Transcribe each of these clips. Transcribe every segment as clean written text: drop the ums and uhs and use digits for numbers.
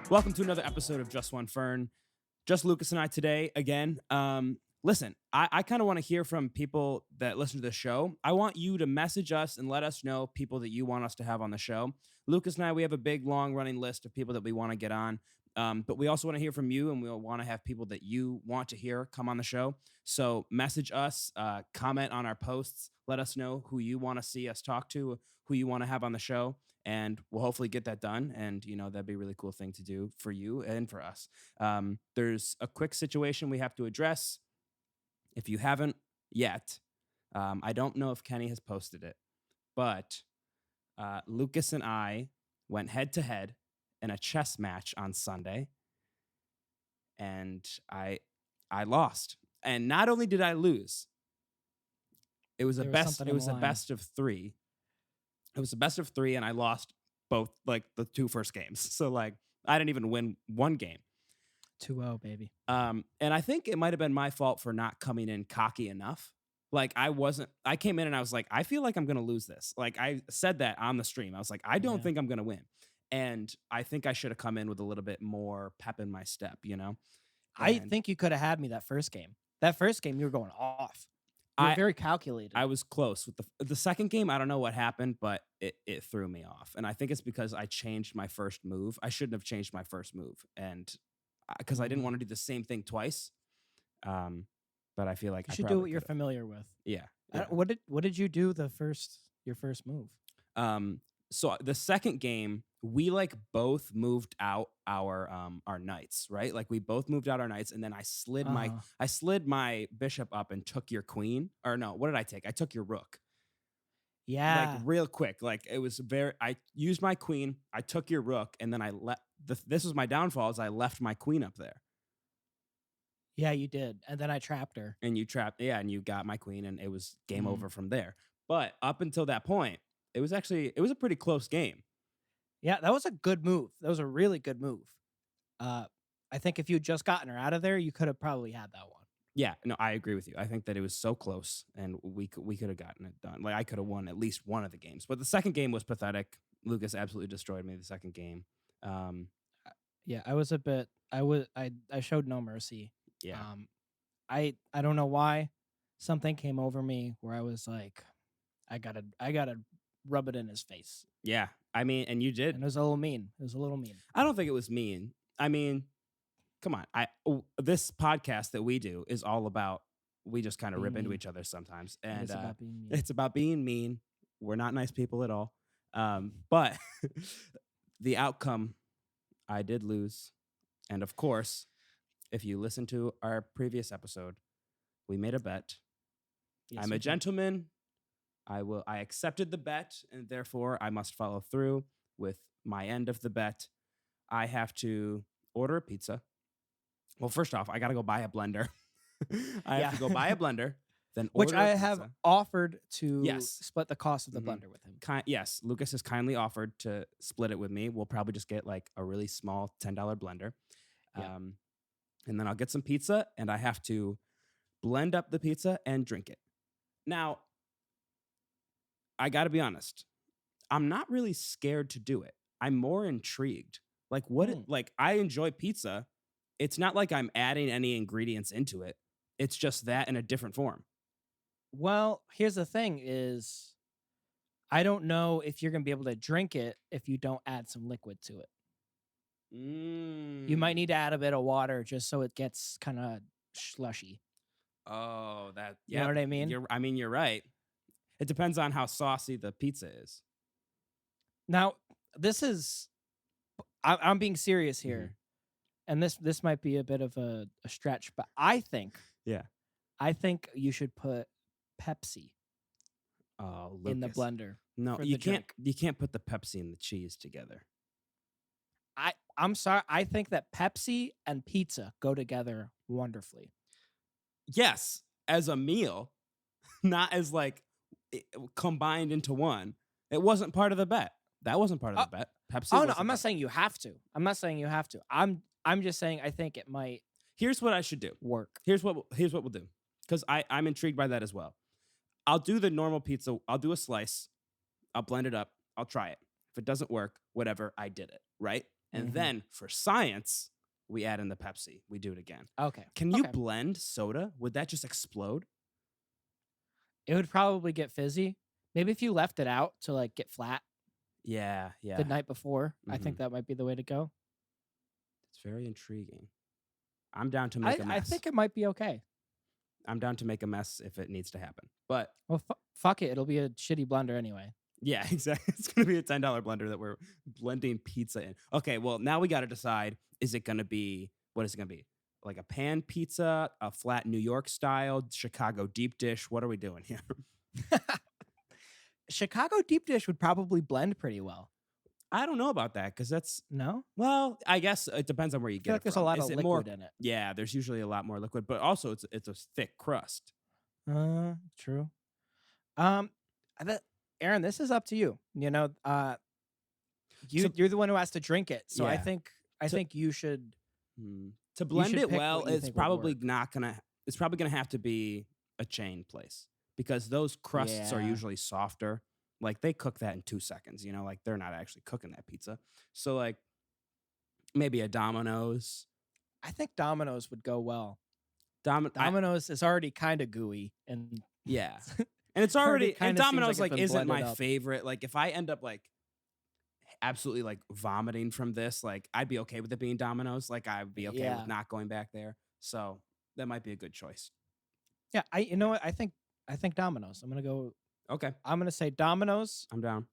Welcome to another episode of JustOneFern. Just Lucas and I today again. Listen, I kind of want to hear from people that listen to the show. I want you to message us and let us know people that you want us to have on the show. Lucas and I, we have a big, long-running list of people that we want to get on. But we also want to hear from you, and we want to have people that you want to hear come on the show. So message us, comment on our posts, let us know who you want to see us talk to, who you want to have on the show, and we'll hopefully get that done. And, that'd be a really cool thing to do for you and for us. There's a quick situation we have to address. If you haven't yet, I don't know if Kenny has posted it, but Lucas and I went head-to-head in a chess match on Sunday, and I lost. And not only did I lose, it was a best of 3. It was a best of 3, and I lost both, like, the 2 first games. So, like, I didn't even win one game. 2-0, baby. And I think it might have been my fault for not coming in cocky enough. Like, I came in and I was like, I feel like I'm going to lose this. Like, I said that on the stream. I was like, I don't think I'm going to win. And I think I should have come in with a little bit more pep in my step, I think you could have had me that first game. That first game, you were going off. You were very calculated. I was close with the second game. I don't know what happened, but it threw me off. And I think it's because I changed my first move. I shouldn't have changed my first move. And because I didn't want to do the same thing twice. But I feel like you should do what you're familiar with. Yeah. What did you do your first move? So the second game, we both moved out our knights, right? Like we both moved out our knights, and then I slid my bishop up and took your queen. Or no, what did I take? I took your rook. Yeah. Like real quick. Like it was I used my queen, I took your rook, and then I this was my downfall, is I left my queen up there. Yeah, you did. And then I trapped her. And you and you got my queen, and it was game over from there. But up until that point, it was a pretty close game. Yeah, that was a good move. That was a really good move. I think if you'd just gotten her out of there, you could have probably had that one. Yeah, no, I agree with you. I think that it was so close, and we could have gotten it done. Like I could have won at least one of the games. But the second game was pathetic. Lucas absolutely destroyed me the second game. Yeah, I was a bit. I showed no mercy. Yeah. I don't know why. Something came over me where I was like, I gotta rub it in his face. Yeah, I mean, and you did. And it was a little mean. I don't think it was mean. I mean, come on. This podcast that we do is all about, we just kind of rip into each other sometimes, and it's about being mean. We're not nice people at all. But the outcome, I did lose, and of course, if you listen to our previous episode, we made a bet. Yes, I'm a gentleman. I accepted the bet, and therefore I must follow through with my end of the bet. I have to order a pizza. Well, first off, I got to go buy a blender. I have to go buy a blender, then order which I have offered to split the cost of the blender with him. Yes, Lucas has kindly offered to split it with me. We'll probably just get like a really small $10 blender. Yeah. And then I'll get some pizza, and I have to blend up the pizza and drink it. Now, I got to be honest. I'm not really scared to do it. I'm more intrigued. Like I enjoy pizza. It's not like I'm adding any ingredients into it. It's just that in a different form. Well, here's the thing is, I don't know if you're going to be able to drink it if you don't add some liquid to it. You might need to add a bit of water just so it gets kind of slushy. Oh, you know what I mean? You're right. It depends on how saucy the pizza is. Now, this is, I'm being serious here, and this might be a bit of a stretch, but I think you should put Pepsi in the blender. No, you can't. You can't put the Pepsi and the cheese together. I'm sorry. I think that Pepsi and pizza go together wonderfully. Yes, as a meal, not as like combined into one. It wasn't part of the bet. That wasn't part of the bet. Pepsi. Oh no, I'm not saying you have to. I'm just saying I think it might. Here's what I should do. Work. Here's what we'll do, because I'm intrigued by that as well. I'll do the normal pizza. I'll do a slice. I'll blend it up. I'll try it. If it doesn't work, whatever, I did it, right? And then for science, we add in the Pepsi. We do it again. Okay. Can you blend soda? Would that just explode? It would probably get fizzy. Maybe if you left it out to like get flat. Yeah. The night before, I think that might be the way to go. It's very intriguing. I'm down to make a mess. I think it might be okay. I'm down to make a mess if it needs to happen. But well, fuck it. It'll be a shitty blender anyway. Yeah, exactly. It's going to be a $10 blender that we're blending pizza in. Okay, well, now we got to decide, is it going to be, what is it going to be? Like a pan pizza, a flat New York style, Chicago deep dish? What are we doing here? Chicago deep dish would probably blend pretty well. I don't know about that because that's... No? Well, I guess it depends on where you get it there's from. a lot of liquid in it. Yeah, there's usually a lot more liquid, but also it's a thick crust. True. Aaron, this is up to you. You know, you're the one who has to drink it. So I think you should... To blend it well, it's probably it's probably gonna have to be a chain place because those crusts are usually softer. Like they cook that in 2 seconds, you know, like they're not actually cooking that pizza. So like maybe a Domino's. I think Domino's would go well. Domino's is already kind of gooey and yeah. And it's already and Domino's like isn't my favorite. Like if I end up like absolutely like vomiting from this, like I'd be okay with it being Domino's. Like I'd be okay with not going back there. So that might be a good choice. Yeah, you know what? I think Domino's. I'm gonna go. Okay. I'm gonna say Domino's. I'm down.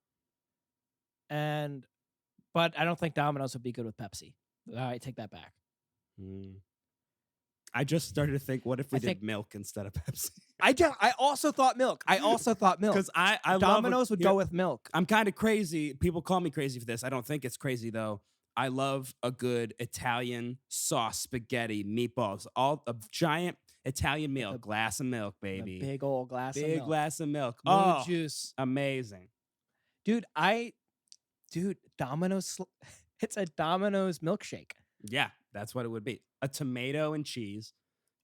But I don't think Domino's would be good with Pepsi. I take that back. I just started to think, what if we did milk instead of Pepsi? I also thought milk. Because I Domino's would go with milk. I'm kind of crazy. People call me crazy for this. I don't think it's crazy though. I love a good Italian sauce, spaghetti, meatballs, all a giant Italian meal, glass of milk, baby. Big old glass of milk. Big glass of milk. No juice. Amazing. Dude, Domino's, it's a Domino's milkshake. Yeah, that's what it would be. A tomato and cheese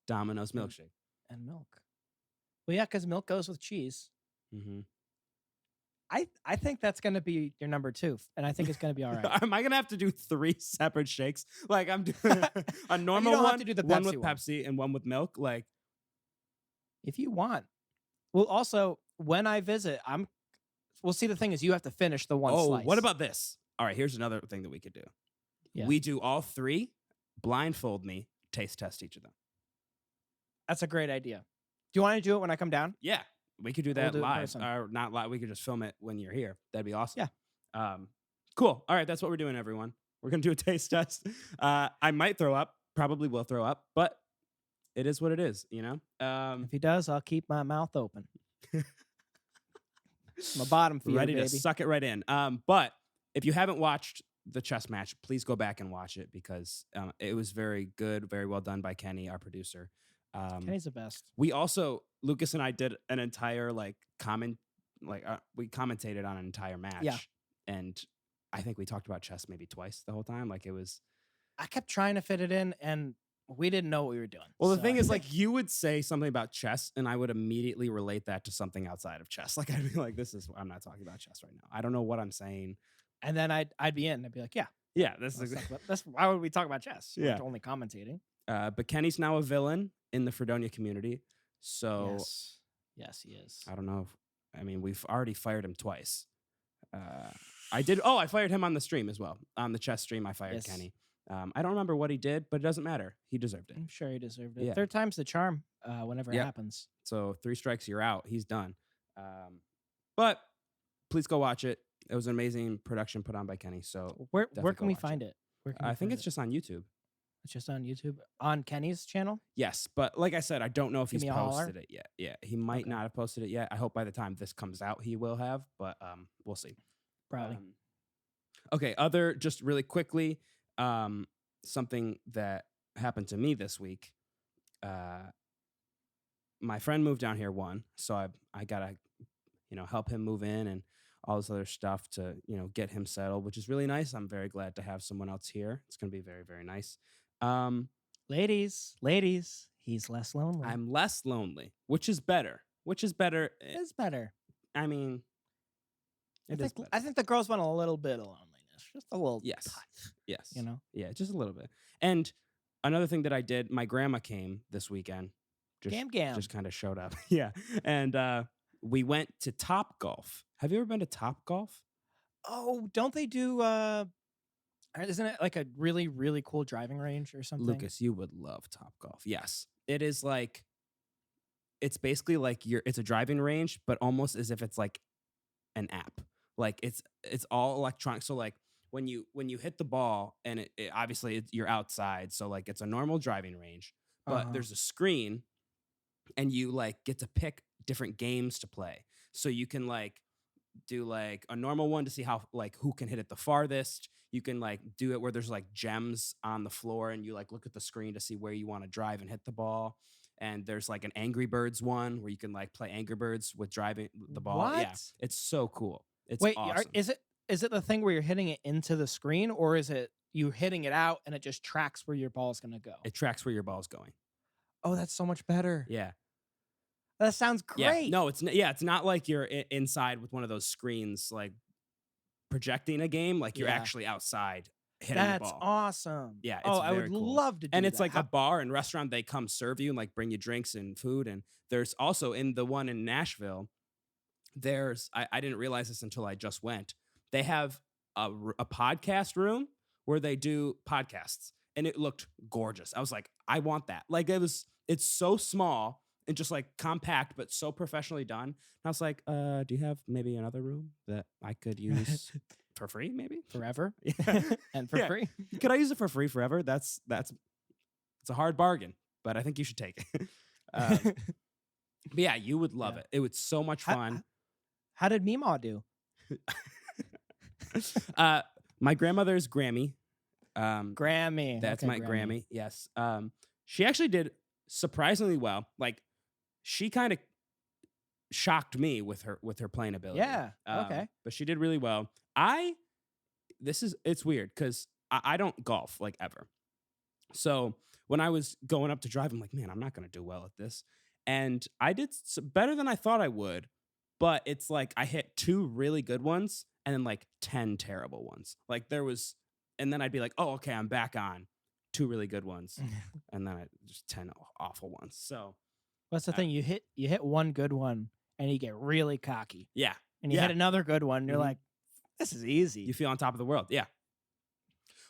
Domino's milkshake. And milk. Well, yeah, because milk goes with cheese. Mm-hmm. I think that's going to be your number 2, and I think it's going to be all right. Am I going to have to do 3 separate shakes? Like I'm doing a normal one, one with Pepsi and one with milk? Like, if you want. Well, also, when I visit, we'll see, the thing is you have to finish the one slice. What about this? All right, here's another thing that we could do. Yeah. We do all 3, blindfold me, taste test each of them. That's a great idea. Do you want to do it when I come down? Yeah. We could do that live, or not live. We could just film it when you're here. That'd be awesome. Yeah. Cool. All right, that's what we're doing, everyone. We're gonna do a taste test. I might throw up. Probably will throw up, but it is what it is. You know. If he does, I'll keep my mouth open. My bottom feeder, ready to suck it right in. But if you haven't watched the chess match, please go back and watch it because it was very good, very well done by Kenny, our producer. Kenny's the best. We also, Lucas and I did an entire we commentated on an entire match. Yeah. And I think we talked about chess maybe twice the whole time. Like it was. I kept trying to fit it in and we didn't know what we were doing. Well, the thing is, like, you would say something about chess and I would immediately relate that to something outside of chess. Like, I'd be like, I'm not talking about chess right now. I don't know what I'm saying. And then I'd be in. I'd be like, yeah. Yeah. That's why would we talk about chess? Yeah. We're only commentating. But Kenny's now a villain in the Fredonia community. So. Yes, he is. I don't know. We've already fired him twice. I fired him on the stream as well. On the chess stream, I fired Kenny. I don't remember what he did, but it doesn't matter. He deserved it. I'm sure he deserved it. Yeah. 3rd time's the charm whenever it happens. So 3 strikes, you're out. He's done. But please go watch it. It was an amazing production put on by Kenny. So where can we find it? I think it's just on YouTube. It's just on YouTube? On Kenny's channel? Yes, but like I said, I don't know if he's posted it yet. Yeah, he might not have posted it yet. I hope by the time this comes out, he will have, but we'll see. Probably. Okay, just really quickly, something that happened to me this week. My friend moved down here so I gotta, help him move in and all this other stuff to, get him settled, which is really nice. I'm very glad to have someone else here. It's gonna be very, very nice. Ladies, he's less lonely. I'm less lonely, which is better. It's better. I mean, I think the girls want a little bit of loneliness. just a little Yes. touch, Yes. you know? Yeah, just a little bit. And another thing that I did, my grandma came this weekend. Gam. Just kind of showed up. Yeah. And we went to Top Golf. Have you ever been to Top Golf? Oh, don't they do isn't it like a really, really cool driving range or something? Lucas, you would love Top Golf. Yes. It is like, it's basically like it's a driving range, but almost as if it's like an app. Like it's all electronic. So like when you hit the ball and it obviously you're outside, so like it's a normal driving range, but there's a screen and you like get to pick different games to play. So you can like do like a normal one to see how like who can hit it the farthest. You can like do it where there's like gems on the floor and you like look at the screen to see where you want to drive and hit the ball. And there's like an Angry Birds one where you can like play Angry Birds with driving the ball. What? Yeah, it's so cool. It's Wait, awesome. is it the thing where you're hitting it into the screen, or is it you hitting it out and it just tracks where your ball's gonna go? It tracks where your ball's going. Oh, that's so much better. Yeah. That sounds great. Yeah. No, it's not like you're inside with one of those screens like projecting a game. Like you're actually outside hitting the ball. That's awesome. Yeah. It's I would cool. love to do And it's that. like a bar and restaurant. They come serve you and like bring you drinks and food. And there's also in the one in Nashville, I didn't realize this until I just went. They have a podcast room where they do podcasts, and it looked gorgeous. I was like, I want that. Like it's so small and just like compact, but so professionally done. And I was like, do you have maybe another room that I could use for free? Maybe forever. Yeah. And for free. Could I use it for free forever? It's a hard bargain, but I think you should take it. But yeah, you would love it. It was so much fun. How did Meemaw do? My grandmother's Gramie. Grammy. That's Okay, my Grammy. Yes. She actually did surprisingly well. Like she kind of shocked me with her playing ability. Yeah. Okay. But she did really well. It's weird because I don't golf like ever. So when I was going up to drive, I'm like, man, I'm not going to do well at this. And I did better than I thought I would. But it's like I hit 2 really good ones and then like 10 terrible ones. Like and then I'd be like, oh, okay, I'm back on 2 really good ones. And then just 10 awful ones. So what's the thing? You hit one good one and you get really cocky. Yeah. And you hit another good one and you're like, this is easy. You feel on top of the world. Yeah.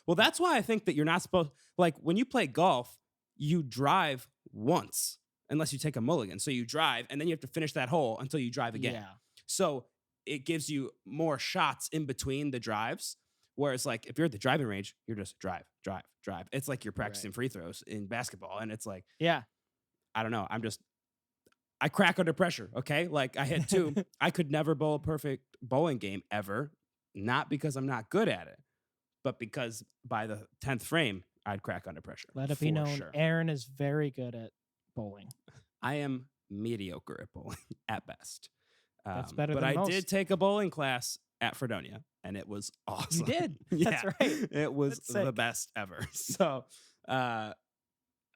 Well, that's why I think that you're not supposed, like when you play golf, you drive once. Unless you take a mulligan. So you drive, and then you have to finish that hole until you drive again. Yeah. So it gives you more shots in between the drives. Whereas, like, if you're at the driving range, you're just drive. It's like you're practicing free throws in basketball. And it's like, yeah, I don't know. I crack under pressure, okay? Like, I hit 2. I could never bowl a perfect bowling game ever. Not because I'm not good at it, but because by the 10th frame, I'd crack under pressure. Let it be known, Aaron is very good at bowling. I am mediocre at bowling at best. That's better but than most. I did take a bowling class at Fredonia, and it was awesome. You did? Yeah, that's right. It was the best ever. So I'm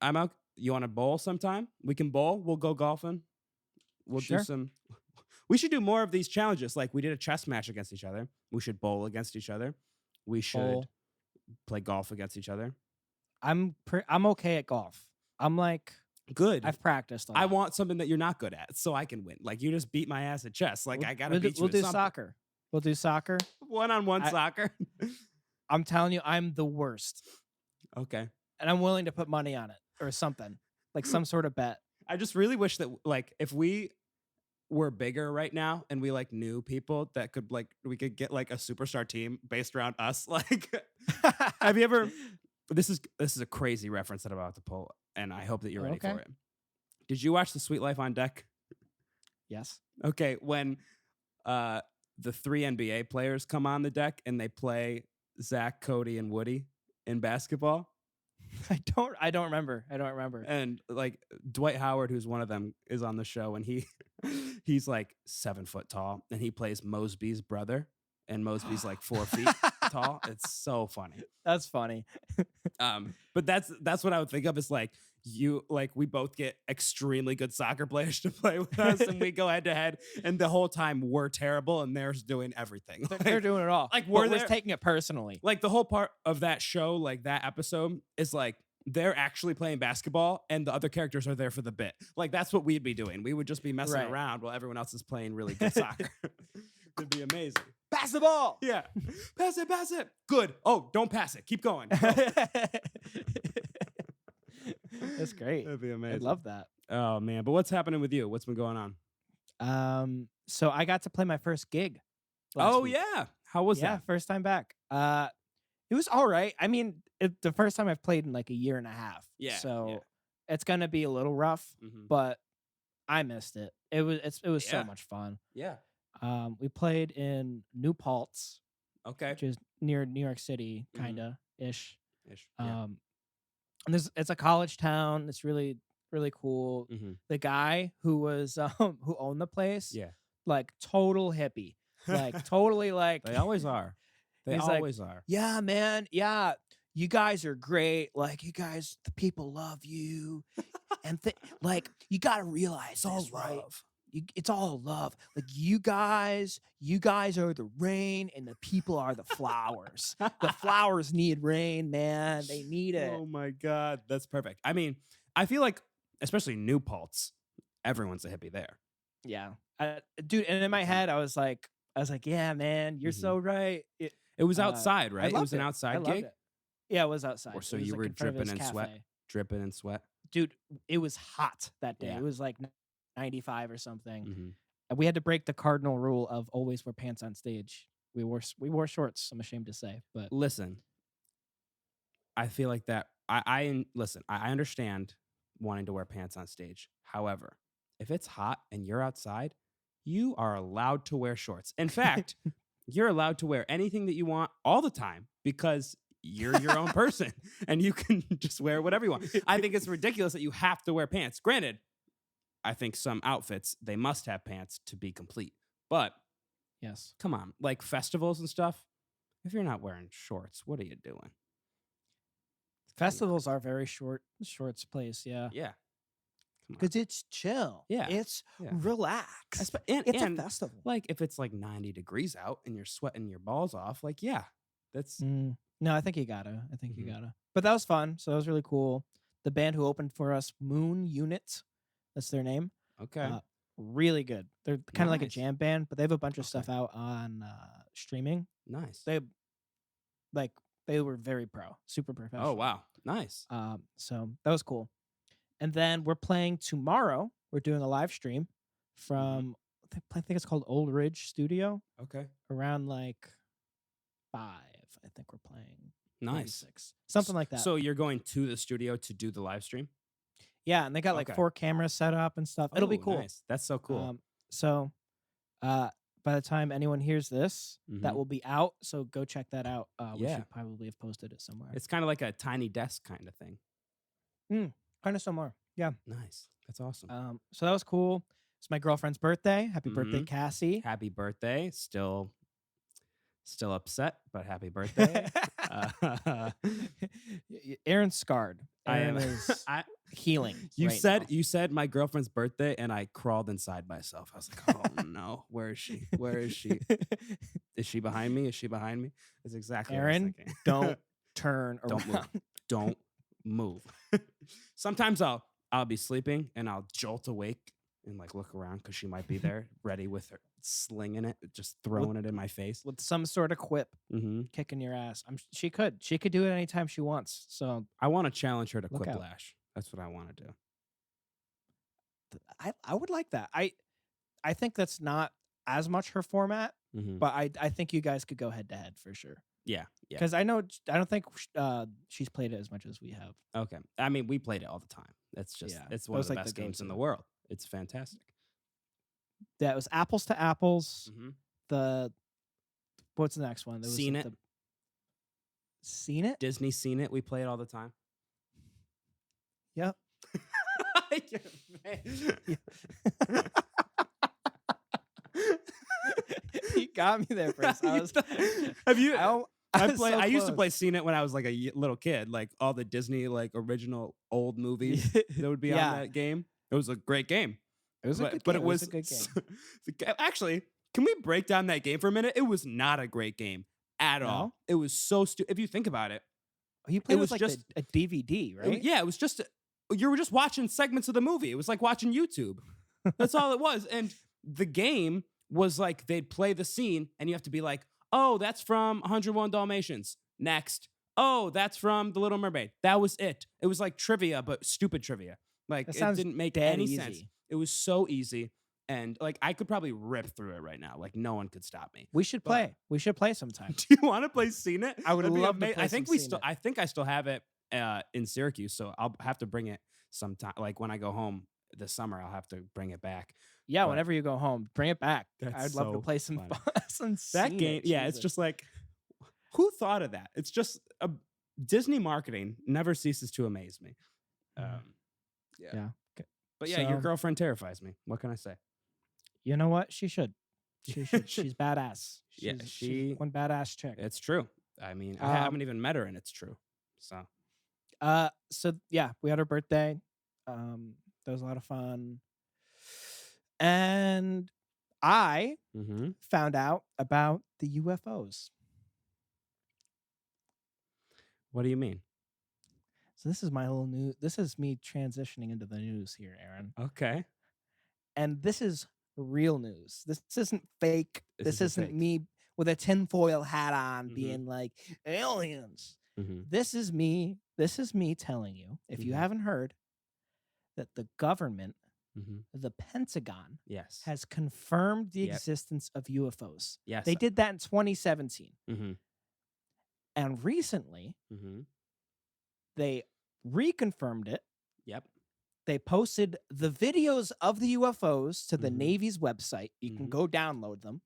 out. You want to bowl sometime? We can bowl. We'll go golfing. We'll do some. We should do more of these challenges. Like we did a chess match against each other. We should bowl against each other. We should play golf against each other. I'm okay at golf. I'm like good. I've practiced a lot. I want something that you're not good at, so I can win. Like you just beat my ass at chess. Like I gotta beat you. We'll do soccer. We'll do soccer. One-on-one soccer. I'm telling you, I'm the worst. Okay. And I'm willing to put money on it or something, like some sort of bet. I just really wish that, like, if we were bigger right now and we like knew people that could like we could get like a superstar team based around us. Like, have you ever? This is a crazy reference that I'm about to pull, and I hope that you're ready for it. Did you watch The Sweet Life on Deck? Yes. Okay, when the 3 NBA players come on the deck and they play Zach, Cody, and Woody in basketball. I don't remember. And like Dwight Howard, who's one of them, is on the show, and he's like 7 foot tall, and he plays Mosby's brother, and Mosby's like 4 feet tall. It's so funny. That's funny. But that's what I would think of is like we both get extremely good soccer players to play with us, and we go head to head, and the whole time we're terrible, and they're doing everything. They're doing it all. Like we're just taking it personally. Like the whole part of that show, like that episode, is like they're actually playing basketball, and the other characters are there for the bit. Like that's what we'd be doing. We would just be messing around while everyone else is playing really good soccer. It'd be amazing. Pass the ball. Yeah, pass it. Good. Oh, don't pass it. Keep going. That's great. That'd be amazing. I love that. Oh man, but what's happening with you? What's been going on? So I got to play my first gig. Week. Yeah. How was that? Yeah, first time back. It was all right. I mean, the first time I've played in like a year and a half. Yeah. So it's gonna be a little rough, but I missed it. It was so much fun. Yeah. We played in New Paltz, okay, which is near New York City, kinda ish. Yeah. And it's a college town. It's really really cool. The guy who was who owned the place, like total hippie, like totally like they always are. They always are. Yeah, man. Yeah, you guys are great. Like you guys, the people love you, and like you got to realize it's all love. It's all love. Like you guys are the rain, and the people are the flowers. The flowers need rain, man. They need it. Oh my god, that's perfect. I mean, I feel like, especially New Paltz, everyone's a hippie there. Yeah, dude. And in my head, I was like, yeah, man, you're so right. It was outside, right? It was an outside gig. Yeah, it was outside. So you were dripping in sweat, dude. It was hot that day. Yeah. It was like 95 or something. And we had to break the cardinal rule of always wear pants on stage. We wore shorts, I'm ashamed to say, but listen, I feel like that I understand wanting to wear pants on stage. However, if it's hot and you're outside, you are allowed to wear shorts. In fact, you're allowed to wear anything that you want all the time because you're your own person and you can just wear whatever you want. I think it's ridiculous that you have to wear pants. Granted, I think some outfits, they must have pants to be complete. But yes, come on, like festivals and stuff, if you're not wearing shorts, what are you doing? Festivals are very shorts place, yeah. Yeah. Because it's chill. Yeah. It's relaxed. It's a festival. Like if it's like 90 degrees out and you're sweating your balls off, like, yeah, that's... No, I think you gotta. But that was fun. So that was really cool. The band who opened for us, Moon Unit, that's their name. Okay. Really good. They're kind of like a jam band, but they have a bunch of stuff out on streaming. Nice. They were very pro, super professional. Oh, wow. Nice. So that was cool. And then we're playing tomorrow. We're doing a live stream from, I think it's called Old Ridge Studio. Okay. Around like 5, I think we're playing. Nice. 6, something like that. So you're going to the studio to do the live stream? Yeah, and they got like 4 cameras set up and stuff. It'll be cool. Nice. That's so cool. By the time anyone hears this, that will be out. So go check that out. We should probably have posted it somewhere. It's kind of like a tiny desk kind of thing. Kind of somewhere. Yeah. Nice. That's awesome. So that was cool. It's my girlfriend's birthday. Happy birthday, Cassie. Happy birthday. Still upset, but happy birthday. Aaron's scarred. Aaron is healing. You said my girlfriend's birthday, and I crawled inside myself. I was like, oh no, where is she? Where is she? Is she behind me? That's exactly Aaron, what I was thinking. Don't turn around. Don't move. Don't move. Sometimes I'll be sleeping and I'll jolt awake and like look around because she might be there, ready with her slinging it, just throwing it in my face with some sort of quip, kicking your ass. She could do it anytime she wants. So I want to challenge her to quiplash. That's what I want to do. I would like that. I think that's not as much her format, but I think you guys could go head to head for sure. Yeah. Because I don't think she's played it as much as we have. Okay. I mean, we played it all the time. It's just it's one of the best games in the world. It's fantastic. Yeah, it was Apples to Apples. What's the next one? Seen It. Seen It? Disney Seen It. We play it all the time. Yep. You got me there first. Have you? I used to play Seen It when I was like a little kid, like all the Disney like original old movies that would be on that game. It was a great game. It was a good game. But it was a good game. Actually, can we break down that game for a minute? It was not a great game at all. It was so stupid. If you think about it, you played it was like just a DVD, right? It was just you were just watching segments of the movie. It was like watching YouTube. That's all it was. And the game was like they'd play the scene, and you have to be like, oh, that's from 101 Dalmatians. Next. Oh, that's from The Little Mermaid. That was it. It was like trivia, but stupid trivia. Like, it didn't make any sense. It was so easy. And like, I could probably rip through it right now. Like, no one could stop me. We should play. We should play sometime. Do you want to play Seen It? I would love to play I think I think I still have it in Syracuse, so I'll have to bring it sometime. Like, when I go home this summer, I'll have to bring it back. Yeah, whenever you go home, bring it back. I'd love to play some that game. Yeah, it's just like, who thought of that? It's just Disney marketing never ceases to amaze me. Yeah. But yeah, your girlfriend terrifies me. What can I say? You know what? She should. She should. She's badass. She's one badass chick. It's true. I mean, I haven't even met her, and it's true. So yeah, we had her birthday. That was a lot of fun. And I found out about the UFOs. What do you mean? So this is my little news. This is me transitioning into the news here, Aaron. Okay. And this is real news. This isn't fake. This isn't me with a tinfoil hat on being like, aliens. This is me telling you, if you haven't heard, that the government, the Pentagon, has confirmed the existence of UFOs. Yes. They did that in 2017. And recently, they reconfirmed it. Yep. They posted the videos of the UFOs to the Navy's website. You can go download them.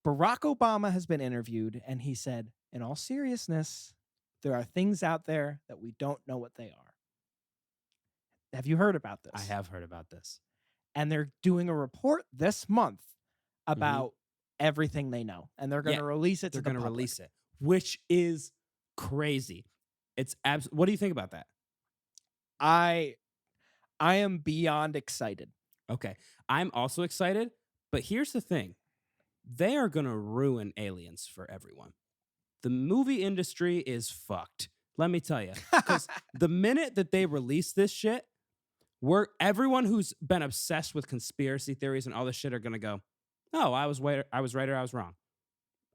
Barack Obama has been interviewed, and he said, in all seriousness, there are things out there that we don't know what they are. Have you heard about this? I have heard about this. And they're doing a report this month about everything they know. And they're going to release it to the public. They're going to release it, which is crazy. It's what do you think about that? I am beyond excited. Okay. I'm also excited, but here's the thing. They are going to ruin aliens for everyone. The movie industry is fucked. Let me tell you. Because the minute that they release this shit, everyone who's been obsessed with conspiracy theories and all this shit are going to go, oh, I was right or I was wrong.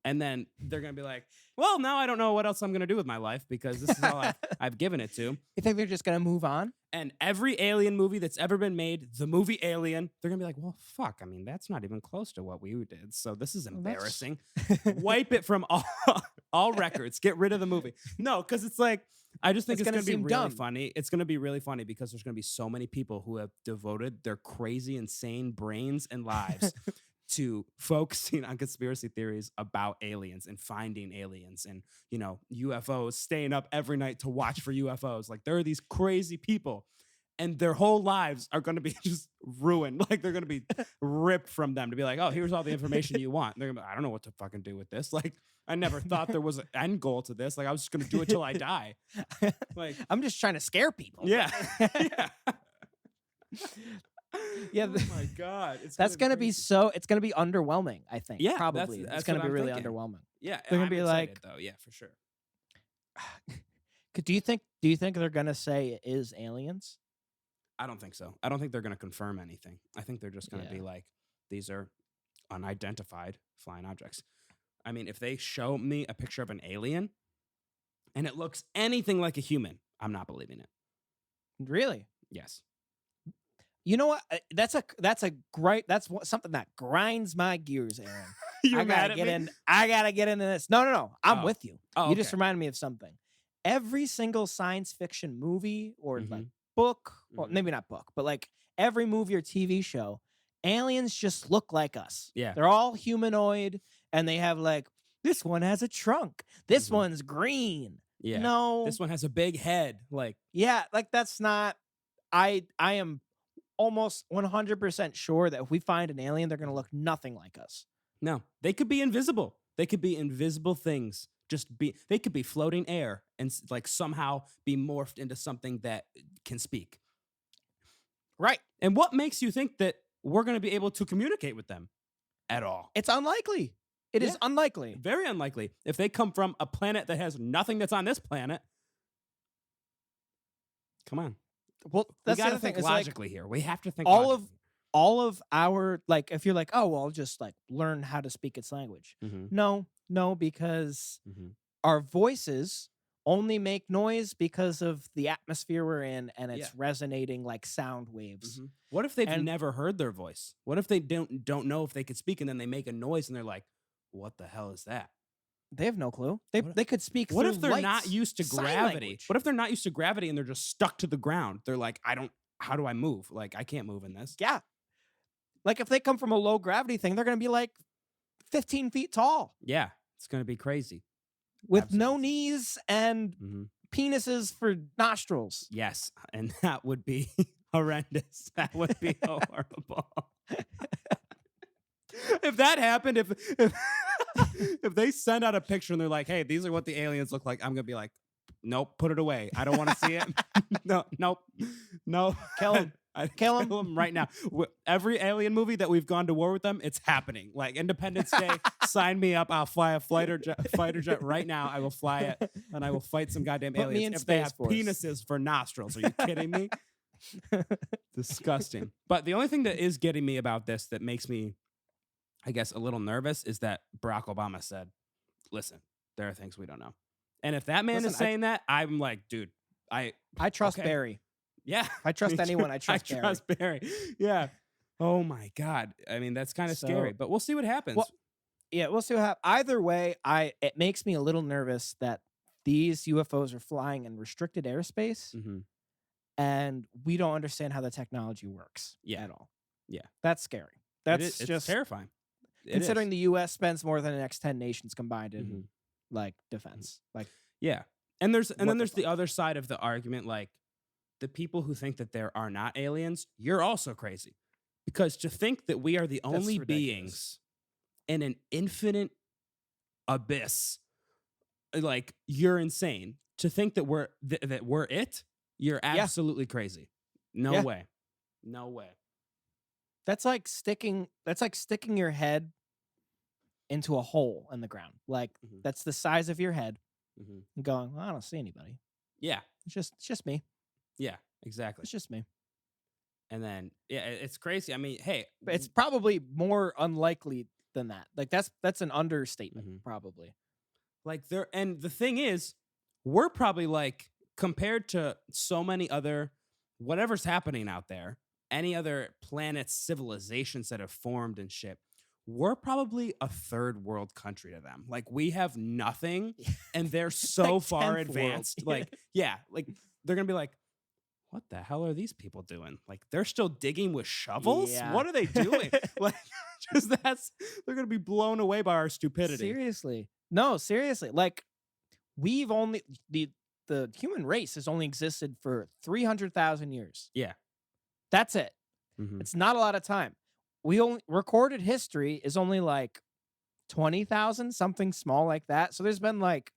And then they're going to be like, well, now I don't know what else I'm going to do with my life because this is all I've given it to. You think they're just going to move on? And every alien movie that's ever been made, the movie Alien, they're going to be like, well, fuck. I mean, that's not even close to what we did. So this is embarrassing. Wipe it from all records. Get rid of the movie. No, because it's like, I just think it's going to be really funny. It's going to be really funny because there's going to be so many people who have devoted their crazy, insane brains and lives to focusing on conspiracy theories about aliens and finding aliens and, UFOs, staying up every night to watch for UFOs. Like, there are these crazy people and their whole lives are going to be just ruined. Like, they're going to be ripped from them to be like, oh, here's all the information you want. And they're going to be like, I don't know what to fucking do with this. Like, I never thought there was an end goal to this. Like, I was just going to do it till I die. Like, I'm just trying to scare people. Yeah. Yeah. Oh my God. That's going to be it's going to be underwhelming, I think. Yeah. Probably. It's going to be really underwhelming. Yeah. They're going to be like, though. Yeah, for sure. Do you think they're going to say it is aliens? I don't think so. I don't think they're going to confirm anything. I think they're just going to be like, these are unidentified flying objects. I mean, if they show me a picture of an alien and it looks anything like a human, I'm not believing it. Really? Yes. You know what? That's something that grinds my gears, Aaron. I gotta get into this. No. I'm with you. Oh, you just reminded me of something. Every single science fiction movie or like book, well, maybe not book, but like every movie or TV show, aliens just look like us. Yeah. They're all humanoid and they have like, this one has a trunk. This one's green. Yeah. No. This one has a big head. Like, yeah, like that's not, I am almost 100% sure that if we find an alien, they're going to look nothing like us. No, they could be invisible. They could be invisible things. They could be floating air and like somehow be morphed into something that can speak. Right. And what makes you think that we're going to be able to communicate with them at all? It's unlikely. It is unlikely. Very unlikely. If they come from a planet that has nothing that's on this planet, come on. Well, that's we the got to other thing. think logically here. We have to think all logically. all of our, like, if you're like, oh, well, I'll just like learn how to speak its language. No, because our voices only make noise because of the atmosphere we're in, and it's resonating like sound waves. What if they've never heard their voice? What if they don't know if they could speak, and then they make a noise and they're like, what the hell is that? They have no clue. They could speak. What through if they're lights, not used to gravity? language. What if they're not used to gravity and they're just stuck to the ground? They're like, how do I move? Like, I can't move in this. Yeah. Like if they come from a low gravity thing, they're going to be like 15 feet tall. Yeah. It's going to be crazy. With no knees and penises for nostrils. Yes. And that would be horrendous. That would be horrible. If that happened, if they send out a picture and they're like, hey, these are what the aliens look like, I'm going to be like, nope, put it away. I don't want to see it. No. Kill him. Kill him right now. Every alien movie that we've gone to war with them, it's happening. Like Independence Day, sign me up. I'll fly a fighter jet right now. I will fly it, and I will fight some goddamn Put aliens. me in if they have Space Force. penises for nostrils, are you kidding me? Disgusting. But the only thing that is getting me about this that makes me, I guess, a little nervous is that Barack Obama said, listen, there are things we don't know. And if that man is saying that, I'm like, dude, I trust Barry. Yeah. I trust anyone. I trust Barry. I trust Barry. Yeah. Oh my God. I mean, that's kind of scary, but we'll see what happens. Well, yeah, we'll see what happens. Either way, it makes me a little nervous that these UFOs are flying in restricted airspace, and we don't understand how the technology works at all. Yeah. That's scary. It's just terrifying. Considering the U.S. spends more than the next 10 nations combined in like defense. Like, yeah. And then there's the other side of the argument, like, the people who think that there are not aliens, you're also crazy. Because to think that we are the only beings in an infinite abyss, like, you're insane. To think that we're it, you're absolutely crazy. No way. No way. That's like sticking your head into a hole in the ground. Like, that's the size of your head. And going, well, I don't see anybody. Yeah. It's just me. Yeah, exactly. It's just me. And then, it's crazy. I mean, hey. It's probably more unlikely than that. Like, that's an understatement, probably. Like, and the thing is, we're probably like, compared to so many other, whatever's happening out there, any other planets, civilizations that have formed and shit, we're probably a third world country to them. Like, we have nothing, and they're so like far 10th advanced. world. Like, like, they're going to be like, what the hell are these people doing? Like, they're still digging with shovels? Yeah. What are they doing? Like, they're going to be blown away by our stupidity. Seriously. No, seriously. Like, we've only, the human race has only existed for 300,000 years. Yeah. That's it. It's not a lot of time. Recorded history is only like 20,000, something small like that. So there's been like,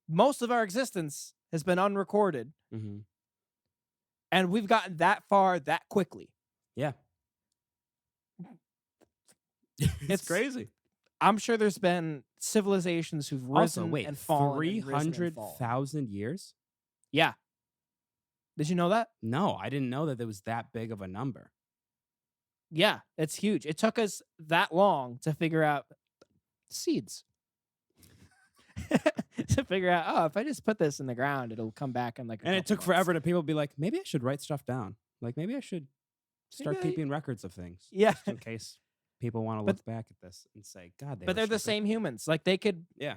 most of our existence has been unrecorded. And we've gotten that far that quickly. Yeah. It's crazy. I'm sure there's been civilizations who've risen and fallen. 300,000 years? Yeah. Did you know that? No, I didn't know that there was that big of a number. Yeah, it's huge. It took us that long to figure out seeds. To figure out, oh, if I just put this in the ground, it'll come back in like a And it took months. forever to people be like, maybe I should write stuff down. Like, maybe I should start keeping records of things. Yeah. Just in case people want to look back at this and say, God, but they're the same humans. Like, they could, yeah.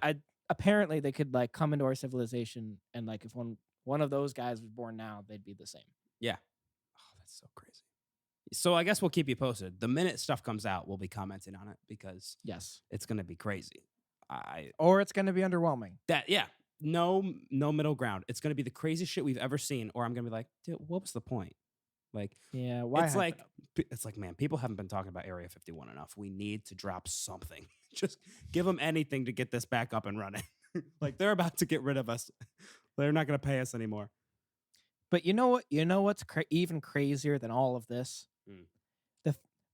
Apparently they could like come into our civilization, and like if one of those guys was born now, they'd be the same. Yeah. Oh, that's so crazy. So I guess we'll keep you posted. The minute stuff comes out, we'll be commenting on it because it's going to be crazy. Or it's going to be underwhelming. No middle ground. It's going to be the craziest shit we've ever seen, or I'm going to be like, dude, what was the point? Like, Yeah, why it's hype like it up? it's like, man, people haven't been talking about Area 51 enough. We need to drop something. Just give them anything to get this back up and running. Like, they're about to get rid of us. They're not going to pay us anymore. But you know what? You know what's even crazier than all of this? Mm.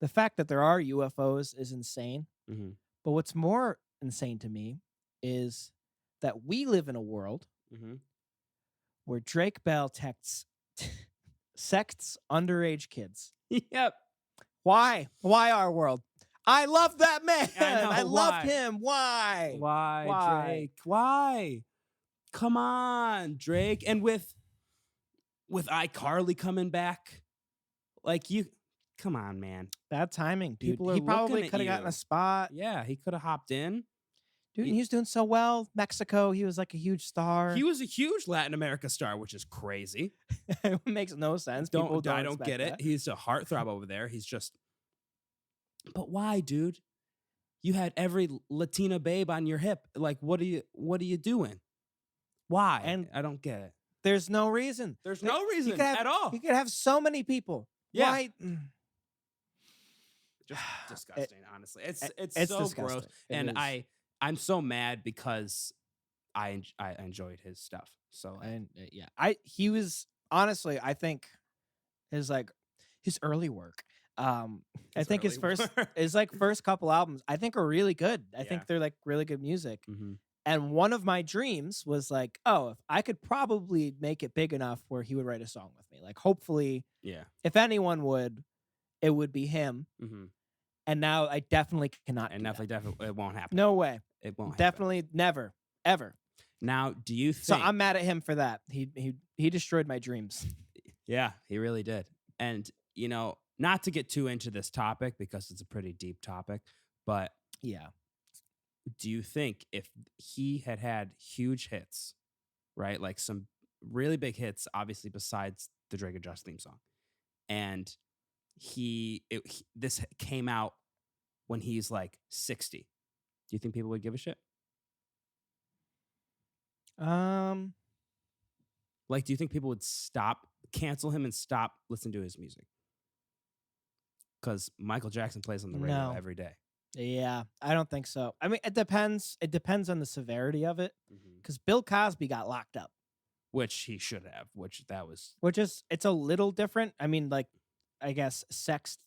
The fact that there are UFOs is insane. Mm-hmm. But what's more insane to me is that we live in a world Mm-hmm. where Drake Bell sects underage kids. Yep. Why? Why our world? I love that man. I loved why? him. Why? Why, Drake? Why? Come on, Drake. And with iCarly coming back, like, you, come on, man. Bad timing. Dude, People are he looking probably at could have gotten you. a spot. Yeah, he could have hopped in. Dude, he was doing so well. Mexico, he was like a huge star. He was a huge Latin America star, which is crazy. It makes no sense. People I don't expect get it. that. He's a heartthrob over there. He's just. But why, dude? You had every Latina babe on your hip. Like, what are you doing? Why? And I don't get it. There's no reason. There's no reason at all. You could have so many people. Yeah. Why? Just disgusting, honestly. It's so disgusting. gross. It And is. I'm so mad because I enjoyed his stuff. So And he was honestly, I think his early work. I think his first couple albums I think are really good. I think they're like really good music. Mm-hmm. And one of my dreams was like, oh, if I could probably make it big enough where he would write a song with me. Like, hopefully, if anyone would, it would be him. Mm-hmm. And now I definitely cannot. And definitely, it won't happen. No way. It won't. Definitely never, ever. Now, do you think? So I'm mad at him for that. He destroyed my dreams. Yeah, he really did. And not to get too into this topic because it's a pretty deep topic, but yeah. Do you think if he had huge hits, right? Like some really big hits, obviously besides the Drake and Josh theme song, and this came out when he's like 60, do you think people would give a shit? Like, do you think people would cancel him and stop listening to his music? Because Michael Jackson plays on the radio every day. Yeah, I don't think so. I mean, it depends. It depends on the severity of it. Because Bill Cosby got locked up, which he should have. It's a little different. I mean, like, I guess sects.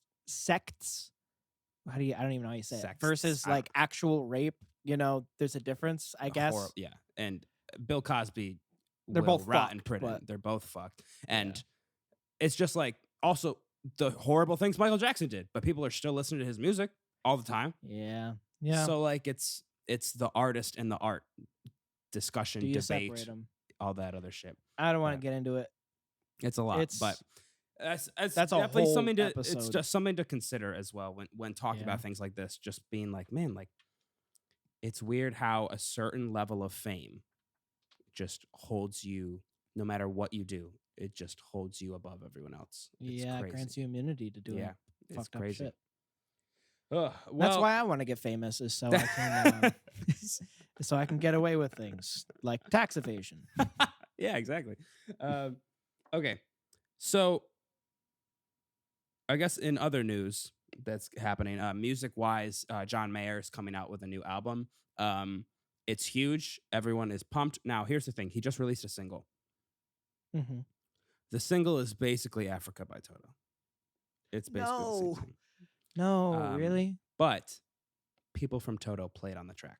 I don't even know how you say it. Versus like actual rape. There's a difference. I guess. Yeah, and Bill Cosby. They're both rot in prison. They're both fucked, and it's just like also the horrible things Michael Jackson did, but people are still listening to his music all the time. Yeah. So like it's the artist and the art discussion, debate, all that other shit. I don't want to get into it. It's a lot, but that's definitely something to. episode. It's just something to consider as well when talking about things like this. Just being like, man, like it's weird how a certain level of fame just holds you, no matter what you do. It just holds you above everyone else. It's crazy. Grants you immunity to do fucked up shit. Well, that's why I want to get famous, is so I can so I can get away with things like tax evasion. Yeah, exactly. Okay, so I guess in other news that's happening, music-wise, John Mayer is coming out with a new album. It's huge. Everyone is pumped. Now, here's the thing. He just released a single. Mm-hmm. The single is basically Africa by Toto. It's basically the same thing. No, really? But people from Toto played on the track.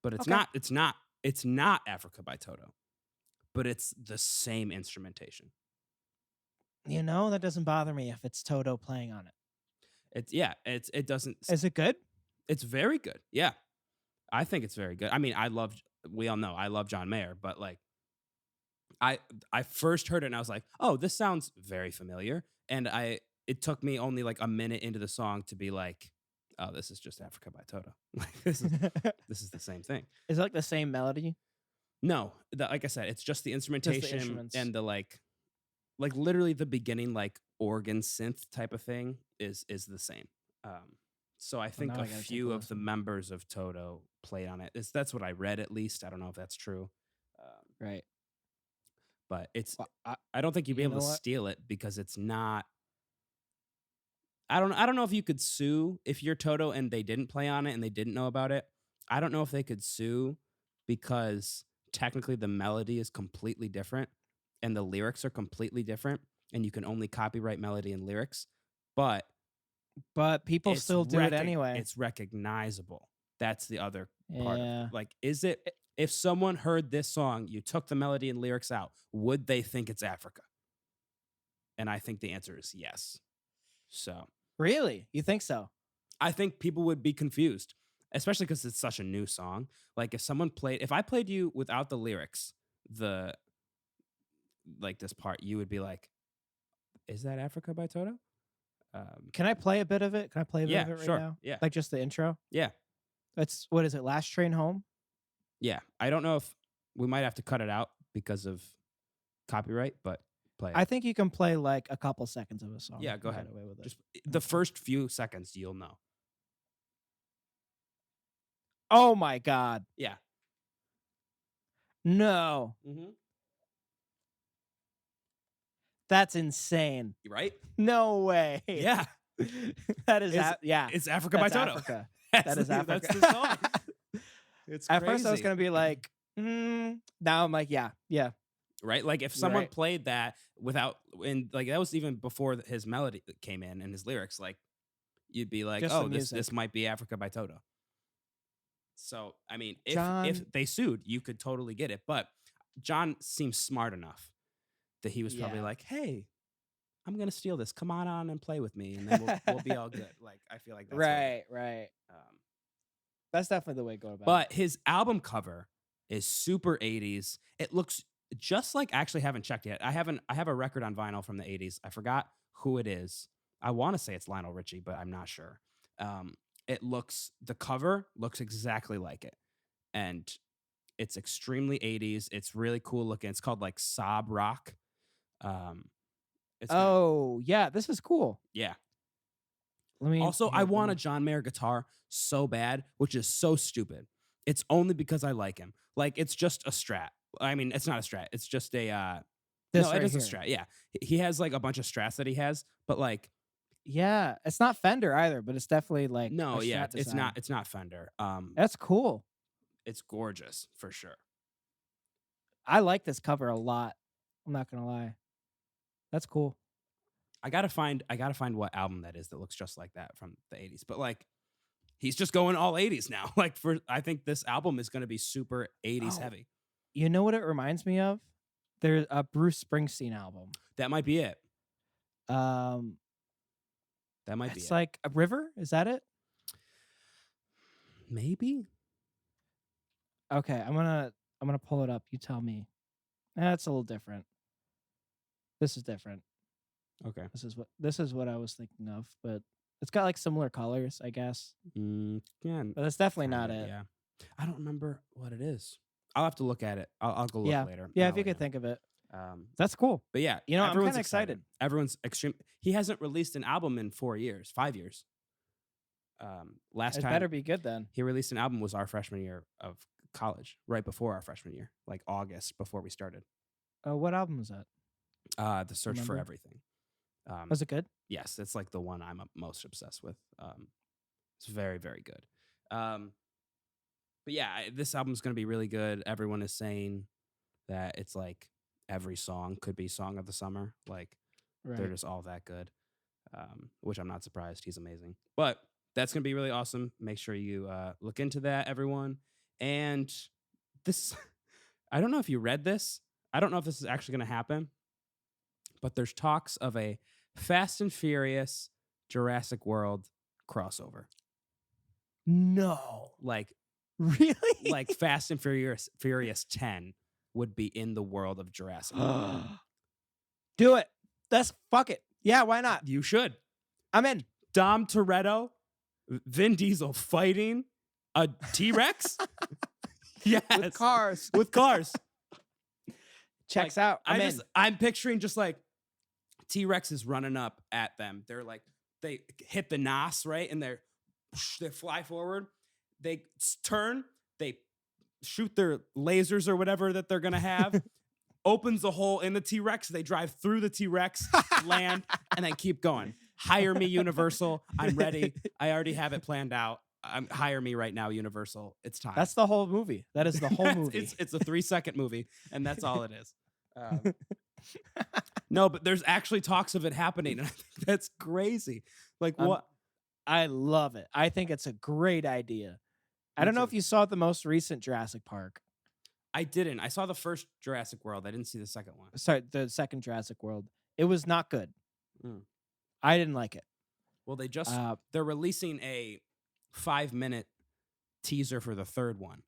But it's not Africa by Toto. But it's the same instrumentation. That doesn't bother me if it's Toto playing on it. It doesn't. Is it good? It's very good. Yeah. I think it's very good. I mean, we all know I love John Mayer, but like I first heard it and I was like, oh, this sounds very familiar. And it took me only like a minute into the song to be like, oh, this is just Africa by Toto. Like this is the same thing. Is it like the same melody? No, like I said, it's just the instrumentation and the like literally the beginning like organ synth type of thing is the same. So I think a few of the members of Toto played on it. That's what I read, at least. I don't know if that's true. Right. But it's Well, I don't think you'd be you able know to what? steal it because it's not. I don't know if you could sue if you're Toto and they didn't play on it and they didn't know about it. I don't know if they could sue because technically the melody is completely different and the lyrics are completely different and you can only copyright melody and lyrics. But But people it's still do it anyway. it's recognizable. That's the other part of Yeah. it. Like, is it if someone heard this song, you took the melody and lyrics out, would they think it's Africa? And I think the answer is yes. So Really? You think so? I think people would be confused, especially because it's such a new song. Like if I played you without the lyrics, this part, you would be like, "Is that Africa by Toto?" Can I play a bit of it? Can I play a bit Yeah, of it right sure. now? Yeah. Like just the intro? Yeah, That's what is it? Last Train Home? yeah. I don't know if we might have to cut it out because of copyright, but play it. I think you can play like a couple seconds of a song. Yeah, go and ahead. get away with it. Just the first few seconds, you'll know. Oh my God. Yeah. No. Mm-hmm. That's insane. Right? No way. Yeah. That is, It's- yeah. It's Africa by That's Toto. Africa. That's That is the- Africa. That's the song. It's At first I was crazy. going to be like, now I'm like, yeah. Right? Like if someone Right. played that without, and like that was even before his melody came in and his lyrics, like you'd be like, Just oh, the this music. might be Africa by Toto. So I mean, John- if they sued, you could totally get it. But John seems smart enough that he was probably Yeah. like, hey, I'm gonna steal this. Come on and play with me, and then we'll be all good. Like I feel like that's what it- Right. That's definitely the way to go about it. But his album cover is super 80s. It looks just like, actually haven't checked yet. I have a record on vinyl from the 80s. I forgot who it is. I want to say it's Lionel Richie, but I'm not sure. The cover looks exactly like it. And it's extremely 80s. It's really cool looking. It's called like Sob Rock. Yeah, this is cool. Yeah. Let me Also, here, I let want me- a John Mayer guitar so bad, which is so stupid. It's only because I like him. Like, it's just a Strat. I mean, it's not a Strat. It's just a This no, right it is a here. Strat. Yeah, he has like a bunch of Strats that he has, but like, Yeah, it's not Fender either, but it's definitely like no, a yeah, Strat it's design. not. It's not Fender. That's cool. It's gorgeous for sure. I like this cover a lot. I'm not gonna lie. That's cool. I gotta find what album that is that looks just like that from the 80s. But like, he's just going all 80s now. Like, I think this album is gonna be super 80s Oh. heavy. You know what it reminds me of? There's a Bruce Springsteen album. That might be it. Um, That might be it's it. like a river. Is that it? Maybe. Okay, I'm gonna pull it up. You tell me. That's a little different. This is different. Okay. This is what I was thinking of, but it's got like similar colors, I guess. Yeah. But that's definitely not kinda, it. Yeah. I don't remember what it is. I'll have to look at it. I'll go look later. Yeah, and if you I'll let could think of it. know. That's cool. But yeah, You know, I'm everyone's kinda excited. Everyone's extreme. He hasn't released an album in 5 years. Last It time better be good then. he released an album was our freshman year of college, right before our freshman year, like August before we started. What album was that? The Search for Remember? Everything. Was it good? Yes, it's like the one I'm most obsessed with. It's very, very good. But yeah, this album's gonna be really good. Everyone is saying that it's like every song could be song of the summer. Like they're Right. just all that good. Which I'm not surprised. He's amazing. But that's gonna be really awesome. Make sure you look into that, everyone. And this, I don't know if you read this. I don't know if this is actually gonna happen. But there's talks of a Fast and Furious Jurassic World crossover. No. Like Really? like Fast and Furious 10 would be in the world of Jurassic. Do it. Fuck it. Yeah, why not? You should. I'm in. Dom Toretto, Vin Diesel fighting a T-Rex? Yes. With cars. With cars. Checks Like, out. I'm picturing just like T-Rex is running up at them. They're like, they hit the nos, right? And they fly forward. They turn, they shoot their lasers or whatever that they're gonna have. opens the hole in the T-Rex. They drive through the T-Rex, land, and then keep going. Hire me, Universal. I'm ready. I already have it planned out. Hire me right now, Universal. It's time. That's the whole movie. That is the whole movie. It's a 3-second movie, and that's all it is. No, but there's actually talks of it happening, and I think that's crazy. Like, what? I love it. I think it's a great idea. I don't know if you saw the most recent Jurassic Park. I didn't. I saw the first Jurassic World. I didn't see the second one. Sorry, the second Jurassic World. It was not good. I didn't like it. Well, they're releasing a 5-minute teaser for the third one.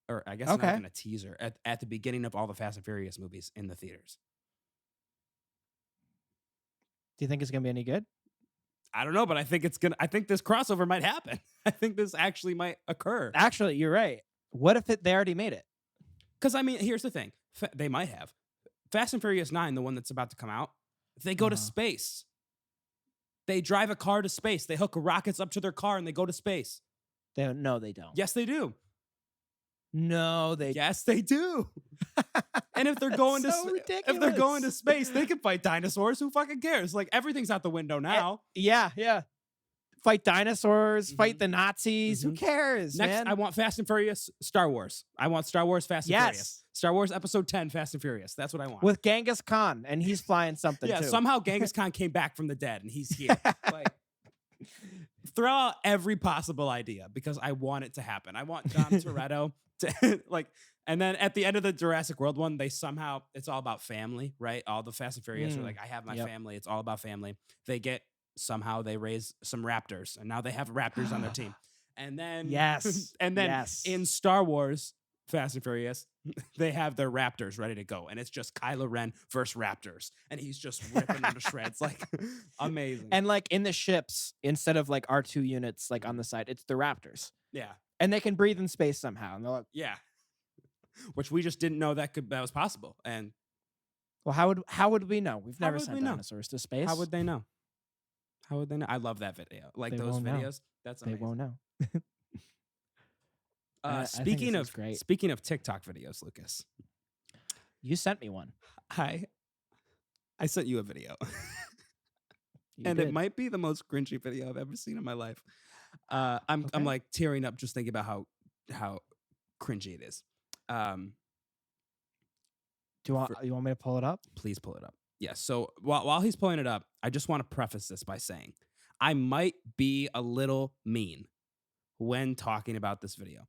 Or I guess not even a teaser. At the beginning of all the Fast and Furious movies in the theaters. Do you think it's going to be any good? I don't know, but I think this crossover might happen. I think this actually might occur. Actually, you're right. What if they already made it? Because, I mean, here's the thing. They might have. Fast and Furious 9, the one that's about to come out, they go to space. They drive a car to space. They hook rockets up to their car and they go to space. No, they don't. Yes, they do. No, Yes, they do. And if they're going to space, they can fight dinosaurs. Who fucking cares? Like, everything's out the window now. Yeah. Fight dinosaurs, fight the Nazis. Who cares, Next, man? I want Fast and Furious Star Wars. I want Star Wars Fast and Furious. Star Wars Episode 10 Fast and Furious. That's what I want. With Genghis Khan, and he's flying something too. Somehow Genghis Khan came back from the dead, and he's here. Like, throw out every possible idea because I want it to happen. I want John Toretto to and then at the end of the Jurassic World one, it's all about family, right? All the Fast and Furious are like, I have my family. It's all about family. Somehow they raise some raptors, and now they have raptors on their team. And then in Star Wars Fast and Furious, they have their raptors ready to go, and it's just Kylo Ren versus raptors, and he's just ripping them to shreds. Like, amazing. And like in the ships, instead of like R2 units like on the side, it's the raptors. Yeah. And they can breathe in space somehow. And they're like, which we just didn't know that was possible. And well, how would we know? We've never sent dinosaurs to space. How would they know? I love that video. Like, those videos. That's amazing. They won't know. Speaking of TikTok videos, Lucas, you sent me one. I sent you a video. It might be the most cringy video I've ever seen in my life. I'm like tearing up just thinking about how cringy it is. You want me to pull it up? Please pull it up. Yes. So while he's pulling it up, I just want to preface this by saying I might be a little mean when talking about this video.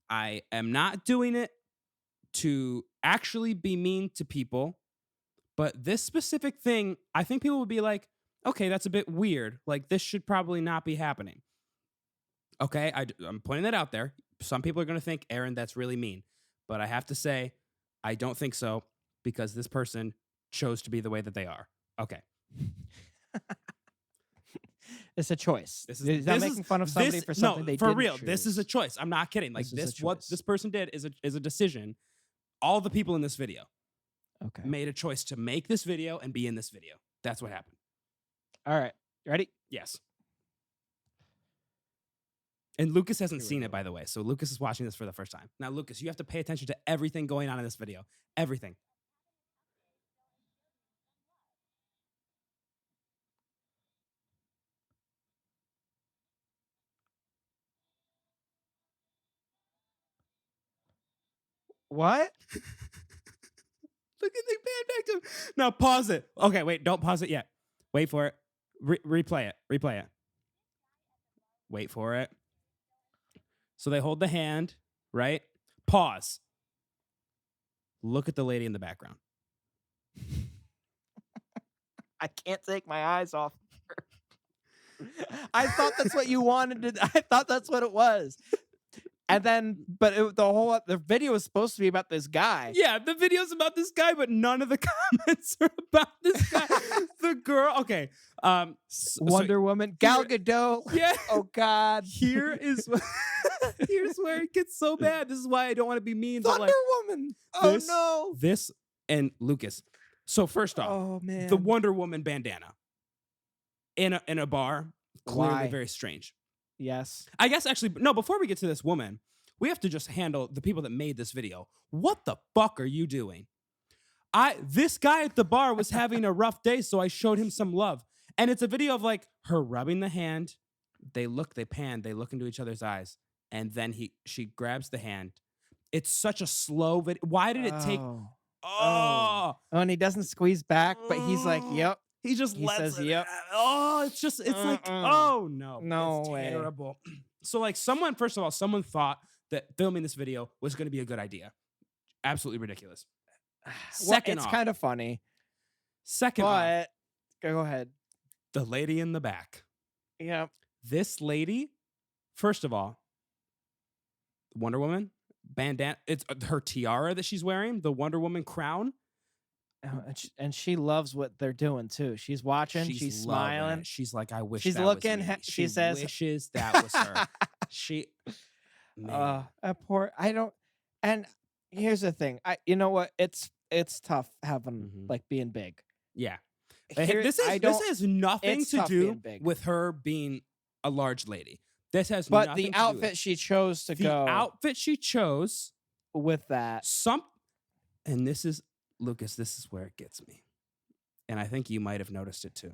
I am not doing it to actually be mean to people, but this specific thing, I think people would be like, okay, that's a bit weird. Like, this should probably not be happening. Okay, I'm pointing that out there. Some people are going to think, Aaron, that's really mean. But I have to say, I don't think so, because this person chose to be the way that they are. Okay. It's a choice. Is that making fun of somebody for something they didn't for real. choose? This is a choice. I'm not kidding. Like, what this person did is a decision. All the people in this video made a choice to make this video and be in this video. That's what happened. All right. You ready? Yes. And Lucas hasn't seen it, by the way. So Lucas is watching this for the first time. Now, Lucas, you have to pay attention to everything going on in this video. Everything. What? Look at the pan back to him. Now pause it. Okay, wait, don't pause it yet. Wait for it. Replay it. Replay it. Wait for it. So they hold the hand, right? Pause. Look at the lady in the background. I can't take my eyes off her. I thought that's what you wanted to. I thought that's what it was. And then, but the video was supposed to be about this guy. Yeah, the video's about this guy, but none of the comments are about this guy. The girl, okay. Wonder Woman, Gal Gadot. Yeah. Oh God. Here's where it gets so bad. This is why I don't want to be mean. Wonder Woman. Oh no. This and Lucas. So first off, oh man, the Wonder Woman bandana in a bar, clearly very strange. Yes. I guess actually, no, before we get to this woman, we have to just handle the people that made this video. What the fuck are you doing? This guy at the bar was having a rough day, so I showed him some love. And it's a video of like her rubbing the hand. They pan, they look into each other's eyes, and then she grabs the hand. It's such a slow video. Why did it take? Oh, and he doesn't squeeze back, but he's like, "Yep." He just says, it. "Yep." Oh, it's like, oh no, no it's way. terrible. So like, first of all, someone thought that filming this video was going to be a good idea. Absolutely ridiculous. Second it's off, kind of funny. Second off, go ahead. The lady in the back. Yeah. This lady, first of all, Wonder Woman bandana. It's her tiara that she's wearing, the Wonder Woman crown. And she loves what they're doing too. She's watching. She's smiling. It. She's like, I wish. She's that looking. Was me. She says, wishes that was her. Poor. I don't. And here's the thing. You know what? It's tough having like being big. Yeah. This has nothing to do with her being a large lady. This has but nothing the to outfit do with she chose to go. The outfit she chose with that. And this is, Lucas, this is where it gets me. And I think you might have noticed it too.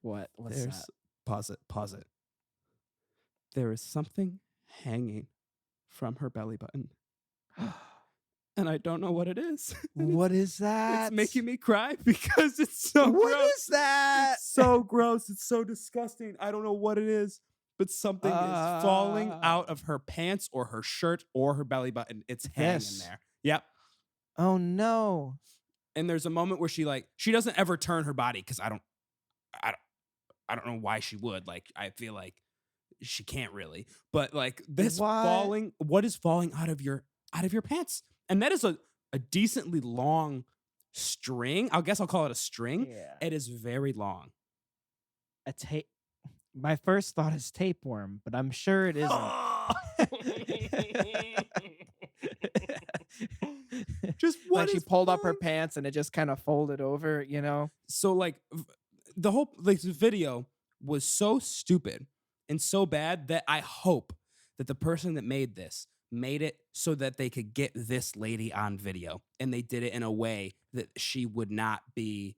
What's that? Pause it. There is something hanging from her belly button. And I don't know what it is. What is that? It's making me cry because it's so gross. What is that? It's so gross. It's so disgusting. I don't know what it is, but something is falling out of her pants or her shirt or her belly button. It's hanging there. Yep. Oh no. And there's a moment where she doesn't ever turn her body because I don't know why she would. Like, I feel like she can't really. But like this falling, what is falling out of your pants? And that is a decently long string. I guess I'll call it a string. Yeah. It is very long. A tape. My first thought is tapeworm, but I'm sure it isn't. Just what she pulled up her pants and it just kind of folded over, you know? So like the whole the video was so stupid and so bad that I hope that the person that made this made it so that they could get this lady on video, and they did it in a way that she would not be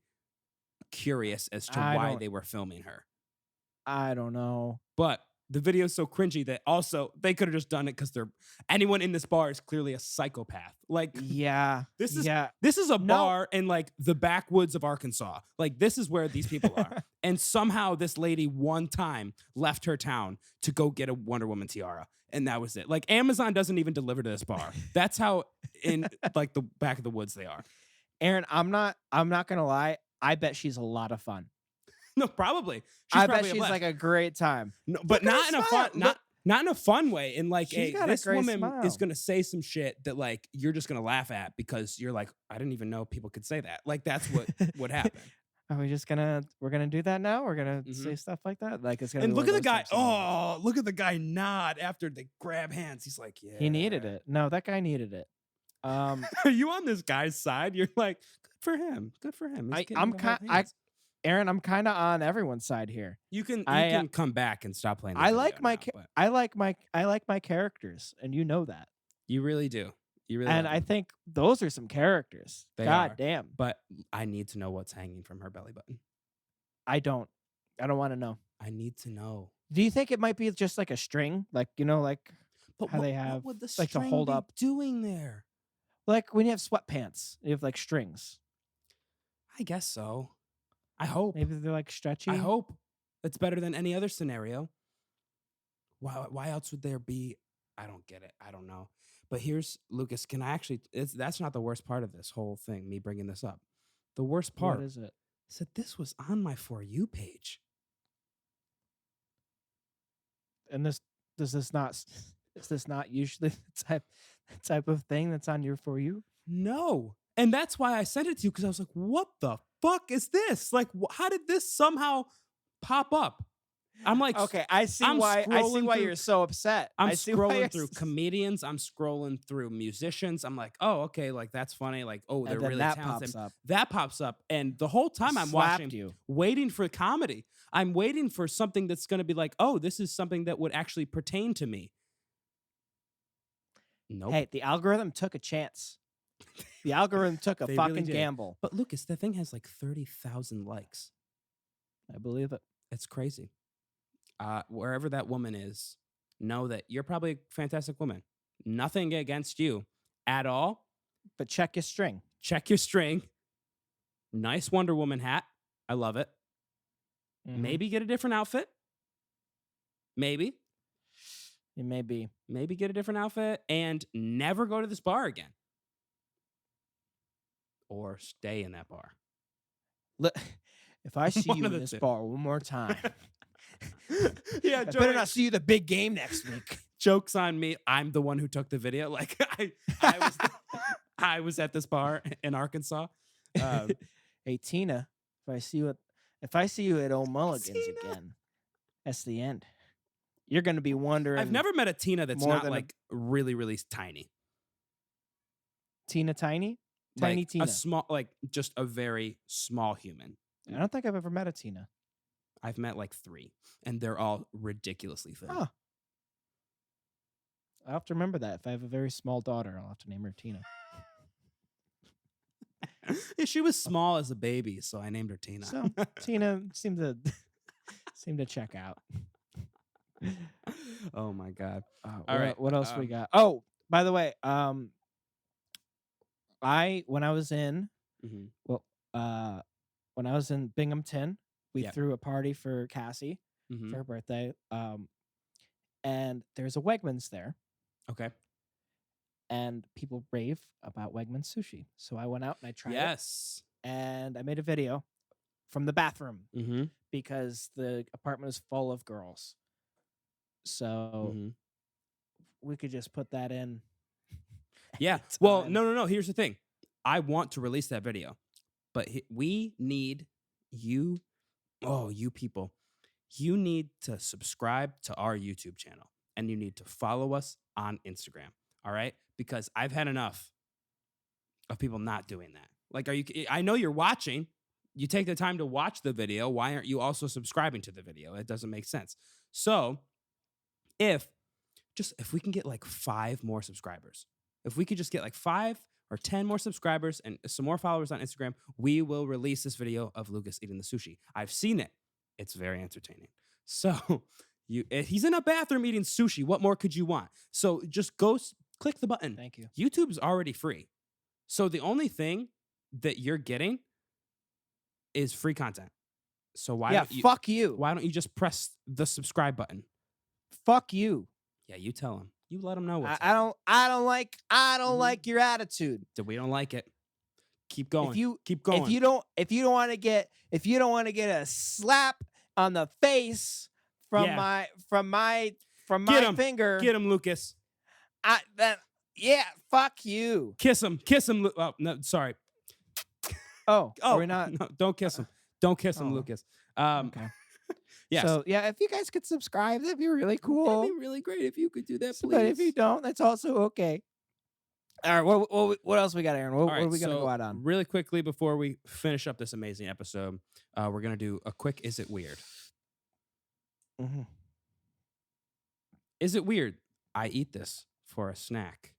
curious as to why they were filming her. I don't know. But the video is so cringy that also they could have just done it because anyone in this bar is clearly a psychopath. Like, this is a bar in like the backwoods of Arkansas. Like, this is where these people are. And somehow this lady one time left her town to go get a Wonder Woman tiara. And that was it. Like, Amazon doesn't even deliver to this bar. That's how in like the back of the woods they are. Aaron, I'm not gonna lie. I bet she's a lot of fun. No, probably. I bet she's like a great time. No, but not in a fun, not in a fun way. In like, this woman is gonna say some shit that like you're just gonna laugh at because you're like, I didn't even know people could say that. Like, that's what happened. Are we just we're gonna do that now? We're gonna say stuff like that? Like, it's gonna. And look at the guy. Oh, look at the guy nod after they grab hands. He's like, yeah. He needed it. No, that guy needed it. Are you on this guy's side? You're like, good for him. Good for him. Aaron, I'm kind of on everyone's side here. You can come back and stop playing. I like my characters, and you know that. You really do. You really. And I think those are some characters. God damn. But I need to know what's hanging from her belly button. I don't want to know. I need to know. Do you think it might be just like a string, like like how they have like to hold up doing there? Like when you have sweatpants, you have like strings. I guess so. I hope. Maybe they're like stretchy. I hope. It's better than any other scenario. Why else would there be? I don't get it. I don't know. But here's, Lucas, can I actually, that's not the worst part of this whole thing, me bringing this up. The worst part. What is it? Is that this was on my For You page. And is this not usually the type of thing that's on your For You? No. And that's why I sent it to you, because I was like, what the fuck is this? Like, how did this somehow pop up? I'm like, okay, I see why you're so upset. I'm scrolling through comedians. I'm scrolling through musicians. I'm like, oh, okay, like that's funny. Like, oh, they're really talented. That pops up. And the whole time I'm watching, waiting for comedy. I'm waiting for something that's going to be like, oh, this is something that would actually pertain to me. Nope. Hey, the algorithm took a chance. The algorithm took a They really fucking did. gamble. But Lucas, the thing has like 30,000 likes. I believe it. It's crazy. Wherever that woman is, know that you're probably a fantastic woman. Nothing against you at all. But check your string. Check your string. Nice Wonder Woman hat. I love it. Maybe get a different outfit. Maybe. It may be. Maybe get a different outfit and never go to this bar again. Or stay in that bar. Look, if I see One you of in the this two. bar one more time, Yeah, I better not see you the big game next week. Joke's on me. I'm the one who took the video. Like I was at this bar in Arkansas. Hey Tina, if I see you at Old Mulligan's Tina. again, that's the end. You're gonna be wondering. I've never met a Tina that's more not than like really, really tiny. Tina Tiny Like Tina. a small, like just a very small human. I don't think I've ever met a Tina. I've met like 3, and they're all ridiculously thin. Huh. I'll have to remember that. If I have a very small daughter, I'll have to name her Tina. Yeah, she was small as a baby, so I named her Tina. So Tina seemed to check out. Oh my god! All right, What else we got? Oh, by the way, when I was in when I was in Binghamton, we threw a party for Cassie for her birthday. And there's a Wegmans there. Okay. And people rave about Wegmans sushi. So I went out and I tried it. Yes. And I made a video from the bathroom Mm-hmm. because the apartment is full of girls. So we could just put that in. Yeah. Well, no. Here's the thing. I want to release that video, but we need you. Oh, you people. You need to subscribe to our YouTube channel and you need to follow us on Instagram. All right? Because I've had enough of people not doing that. Like, I know you're watching. You take the time to watch the video. Why aren't you also subscribing to the video? It doesn't make sense. So if we can get like 5 more subscribers, if we could just get like 5 or 10 more subscribers and some more followers on Instagram, we will release this video of Lucas eating the sushi. I've seen it. It's very entertaining. So he's in a bathroom eating sushi. What more could you want? So just go click the button. Thank you. YouTube's already free. So the only thing that you're getting is free content. So fuck you. Why don't you just press the subscribe button? Fuck you. Yeah, you tell him. You let him know what's I don't like your attitude. We don't like it. Keep going. Keep If going. you don't want to get a slap on the face from my finger. Get him, Lucas. Fuck you. Kiss him. Oh, no, sorry. Oh, we're not. No, don't kiss him. Don't kiss him, Lucas. Okay. Yes. So if you guys could subscribe, that'd be really cool. That'd be really great if you could do that, please. But if you don't, that's also okay. All right. What else we got, Aaron? What are we gonna go out on? Really quickly before we finish up this amazing episode, we're gonna do a quick "Is it weird?" Is it weird? I eat this for a snack.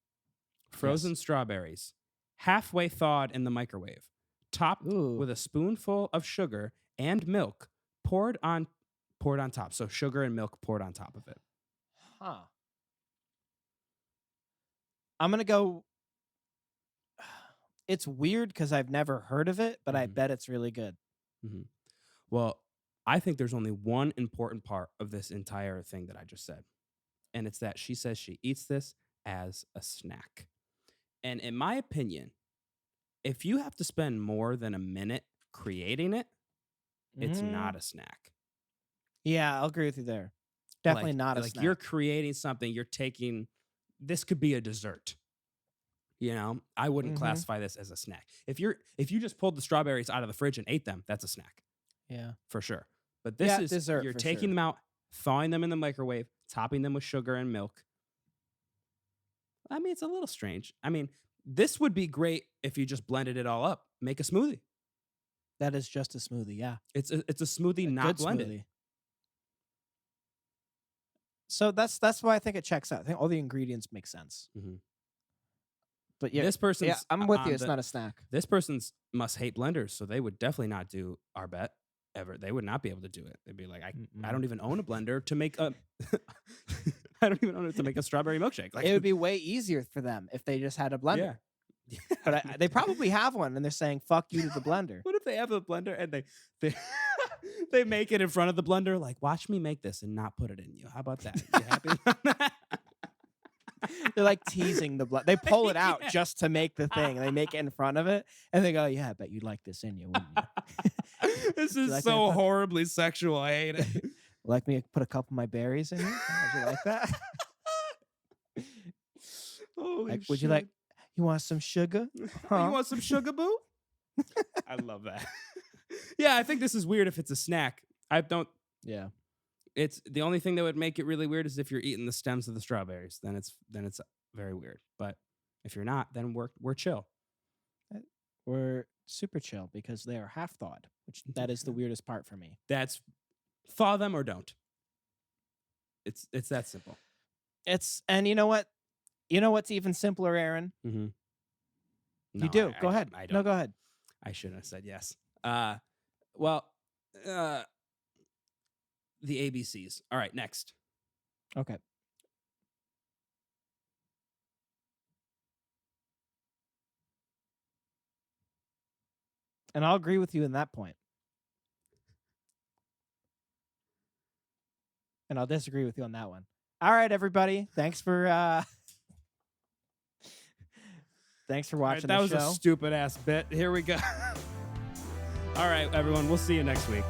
Frozen strawberries, halfway thawed in the microwave, topped with a spoonful of sugar and milk poured on top. So sugar and milk poured on top of it. Huh. I'm gonna go. It's weird because I've never heard of it, but I bet it's really good. Well, I think there's only one important part of this entire thing that I just said. And it's that she says she eats this as a snack. And in my opinion, if you have to spend more than a minute creating it, it's not a snack. Yeah, I'll agree with you there. Definitely not a snack. You're creating something, this could be a dessert. You know, I wouldn't classify this as a snack. If you just pulled the strawberries out of the fridge and ate them, that's a snack. Yeah. For sure. But this is dessert. You're taking them out, thawing them in the microwave, topping them with sugar and milk. I mean, it's a little strange. I mean, this would be great if you just blended it all up. Make a smoothie. That is just a smoothie, yeah. It's a smoothie, not blended. Smoothie. So that's why I think it checks out. I think all the ingredients make sense. But yeah, this person's. yeah, I'm with you. It's not a snack. This person's must hate blenders, so they would definitely not do our bet ever. They would not be able to do it. They'd be like, I don't even own a blender to make a. I don't even own it to make a strawberry milkshake. Like, it would be way easier for them if they just had a blender. Yeah. But they probably have one, and they're saying "fuck you" to the blender. What if they have a blender and they they make it in front of the blender? Like, watch me make this and not put it in you. How about that? You happy about that? They're like teasing the blender. They pull it out just to make the thing. They make it in front of it, and they go, "Yeah, I bet you'd like this in you, wouldn't you?" This is like so horribly sexual. I hate it. Like me to put a couple of my berries in you? Would you like that? Would you like? You want some sugar? Huh? You want some sugar, boo? I love that. Yeah, I think this is weird if it's a snack. I don't. Yeah. It's the only thing that would make it really weird is if you're eating the stems of the strawberries. Then it's very weird. But if you're not, then we're chill. We're super chill because they are half thawed, which that is the weirdest part for me. That's thaw them or don't. It's that simple. And you know what? You know what's even simpler, Aaron? Mm-hmm. You do. Go ahead. I don't. No, go ahead. I shouldn't have said yes. Well, the ABCs. All right, next. Okay. And I'll agree with you in that point. And I'll disagree with you on that one. All right, everybody. Thanks for watching the show. That was a stupid ass bit. Here we go. All right, everyone. We'll see you next week.